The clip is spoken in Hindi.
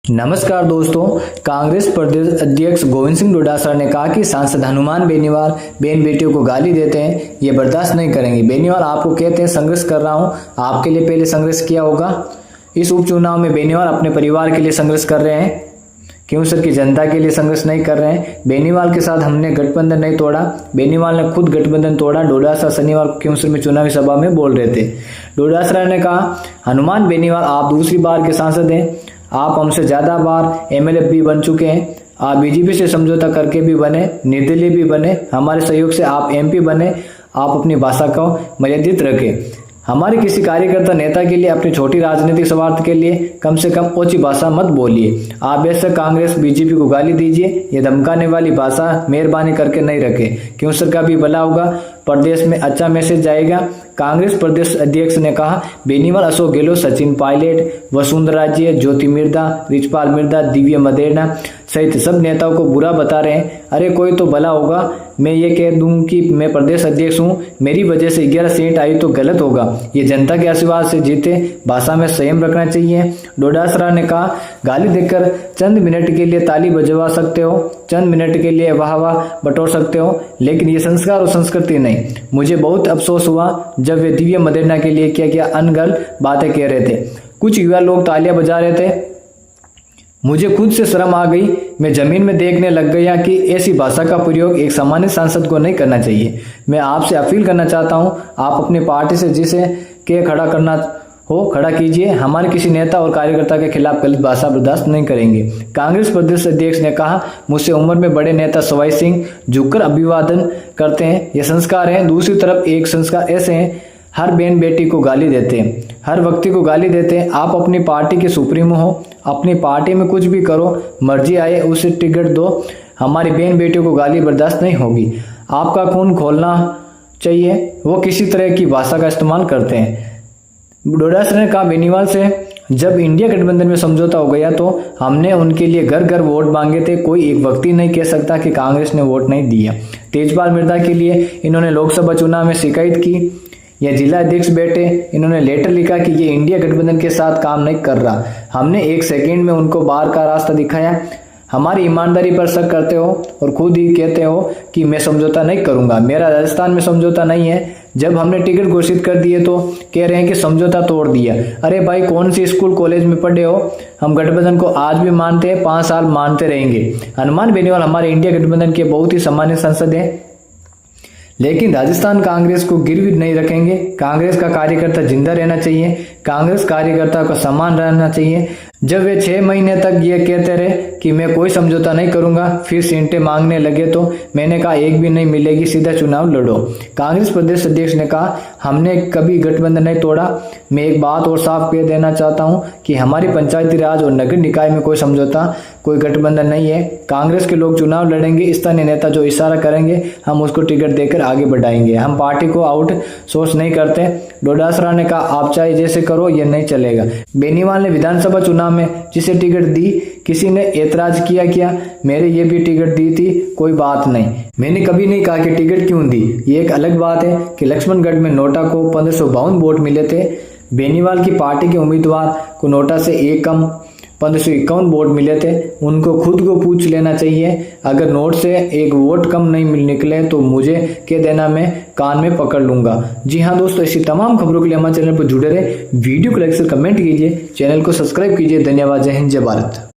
नमस्कार दोस्तों, कांग्रेस प्रदेश अध्यक्ष गोविंद सिंह डोटासरा ने कहा कि सांसद हनुमान बेनीवाल बहन बेटियों को गाली देते हैं, ये बर्दाश्त नहीं करेंगे। बेनीवाल आपको कहते हैं संघर्ष कर रहा हूं, आपके लिए पहले संघर्ष किया होगा। इस उपचुनाव में बेनीवाल अपने परिवार के लिए संघर्ष कर रहे हैं, क्योंसर की जनता के लिए संघर्ष नहीं कर रहे हैं। बेनीवाल के साथ हमने गठबंधन नहीं तोड़ा, बेनीवाल ने खुद गठबंधन तोड़ा। डोटासरा शनिवार को क्योंसर में चुनावी सभा में बोल रहे थे। डोटासरा ने कहा, हनुमान बेनीवाल आप दूसरी बार के सांसद हैं, आप हमसे ज्यादा बार एमएलए भी बन चुके हैं, आप बीजेपी से समझौता करके भी बने, निर्दलीय भी बने, हमारे सहयोग से आप एमपी बने। आप अपनी भाषा को मर्यादित रखें। हमारे किसी कार्यकर्ता नेता के लिए, अपनी छोटी राजनीतिक स्वार्थ के लिए कम से कम ऊंची भाषा मत बोलिए। आप बेशक कांग्रेस बीजेपी को गाली दीजिए, ये धमकाने वाली भाषा मेहरबानी करके नहीं रखें। क्योंसर का भी भला होगा, प्रदेश में अच्छा मैसेज जाएगा। कांग्रेस प्रदेश अध्यक्ष ने कहा, बेनीवाल अशोक गहलोत, सचिन पायलट, वसुंधरा राजे, ज्योति मिर्धा, रिचपाल मिर्धा, दिव्य मदेरणा सहित सब नेताओं को बुरा बता रहे हैं। अरे कोई तो भला होगा। मैं ये कह दूं कि मैं प्रदेश अध्यक्ष हूं, मेरी वजह से 11 सीट आई तो गलत होगा। ये जनता के आशीर्वाद से जीते, भाषा में संयम रखना चाहिए। डोटासरा ने कहा, गाली देकर चंद मिनट के लिए ताली बजवा सकते हो, चंद मिनट के लिए वाह वाह बटोर सकते हो, लेकिन ये संस्कार और संस्कृति नहीं। मुझे बहुत अफसोस हुआ जब वे दिव्य मदेरणा के लिए क्या अनगढ़ बातें कह रहे थे। कुछ युवा लोग तालियां बजा रहे थे, मुझे खुद से शर्म आ गई। मैं जमीन में देखने लग गया कि ऐसी भाषा का प्रयोग एक सामान्य सांसद को नहीं करना चाहिए। मैं आपसे अपील करना चाहता हूं, आप अपनी पार्टी से जिसे के खड़ा करना हो खड़ा कीजिए। हमारे किसी नेता और कार्यकर्ता के खिलाफ गलत भाषा बर्दाश्त नहीं करेंगे। कांग्रेस प्रदेश अध्यक्ष ने कहा, मुझसे उम्र में बड़े नेता सवाई सिंह झुककर अभिवादन करते हैं, ये संस्कार है। दूसरी तरफ एक संस्कार ऐसे हैं, हर बहन बेटी को गाली देते हैं, हर व्यक्ति को गाली देते हैं। आप अपनी पार्टी के सुप्रीमो हो, अपनी पार्टी में कुछ भी करो, मर्जी आए उसे टिकट दो। हमारी बहन बेटियों को गाली बर्दाश्त नहीं होगी। आपका खून खोलना चाहिए, वो किसी तरह की भाषा का इस्तेमाल करते हैं। डोटासरा ने कहा, बेनीवाल से जब इंडिया गठबंधन में समझौता हो गया तो हमने उनके लिए घर घर वोट मांगे थे। कोई एक व्यक्ति नहीं कह सकता कि कांग्रेस ने वोट नहीं दिया। तेजपाल मिर्धा के लिए इन्होंने लोकसभा चुनाव में शिकायत की, यह जिला अध्यक्ष बैठे, इन्होंने लेटर लिखा कि ये इंडिया गठबंधन के साथ काम नहीं कर रहा। हमने एक सेकंड में उनको बाहर का रास्ता दिखाया। हमारी ईमानदारी पर शक करते हो और खुद ही कहते हो कि मैं समझौता नहीं करूंगा। मेरा राजस्थान में समझौता नहीं है। जब हमने टिकट घोषित कर दिए तो कह रहे हैं कि समझौता तोड़ दिया। अरे भाई, कौन सी स्कूल कॉलेज में पढ़े हो? हम गठबंधन को आज भी मानते हैं, 5 साल मानते रहेंगे। हनुमान बेनीवाल हमारे इंडिया गठबंधन के बहुत ही सम्मानित सांसद हैं, लेकिन राजस्थान कांग्रेस को गिरवी नहीं रखेंगे। कांग्रेस का कार्यकर्ता जिंदा रहना चाहिए, कांग्रेस कार्यकर्ता का सम्मान रहना चाहिए। जब वे 6 महीने तक ये कहते रहे कि मैं कोई समझौता नहीं करूंगा, फिर सीटें मांगने लगे तो मैंने कहा एक भी नहीं मिलेगी, सीधा चुनाव लड़ो। कांग्रेस प्रदेश अध्यक्ष ने कहा, हमने कभी गठबंधन नहीं तोड़ा। मैं एक बात और साफ कह देना चाहता हूं कि हमारी पंचायती राज और नगर निकाय में कोई समझौता, कोई गठबंधन नहीं है। कांग्रेस के लोग चुनाव लड़ेंगे, स्थानीय नेता जो इशारा करेंगे हम उसको टिकट देकर आगे बढ़ाएंगे। हम पार्टी को आउट सोर्स नहीं करते। डोटासरा ने कहा, आप चाहे जैसे करो, ये नहीं चलेगा। बेनीवाल ने विधानसभा चुनाव में जिसे टिकट दी, किसी ने ऐतराज किया क्या? मेरे ये भी टिकट दी थी, कोई बात नहीं। मैंने कभी नहीं कहा कि टिकट क्यों दी। ये एक अलग बात है कि लक्ष्मणगढ़ में नोटा को 1552 वोट मिले थे। बेनीवाल की पार्टी के उम्मीदवार को नोटा से एक कम 1551 वोट मिले थे। उनको खुद को पूछ लेना चाहिए। अगर नोट से एक वोट कम नहीं निकले तो मुझे कह देना, मैं कान में पकड़ लूंगा। जी हाँ दोस्तों, ऐसी तमाम खबरों के लिए हमारे चैनल पर जुड़े रहे। वीडियो को लाइक से कमेंट कीजिए, चैनल को सब्सक्राइब कीजिए। धन्यवाद। जय हिंद, जय भारत।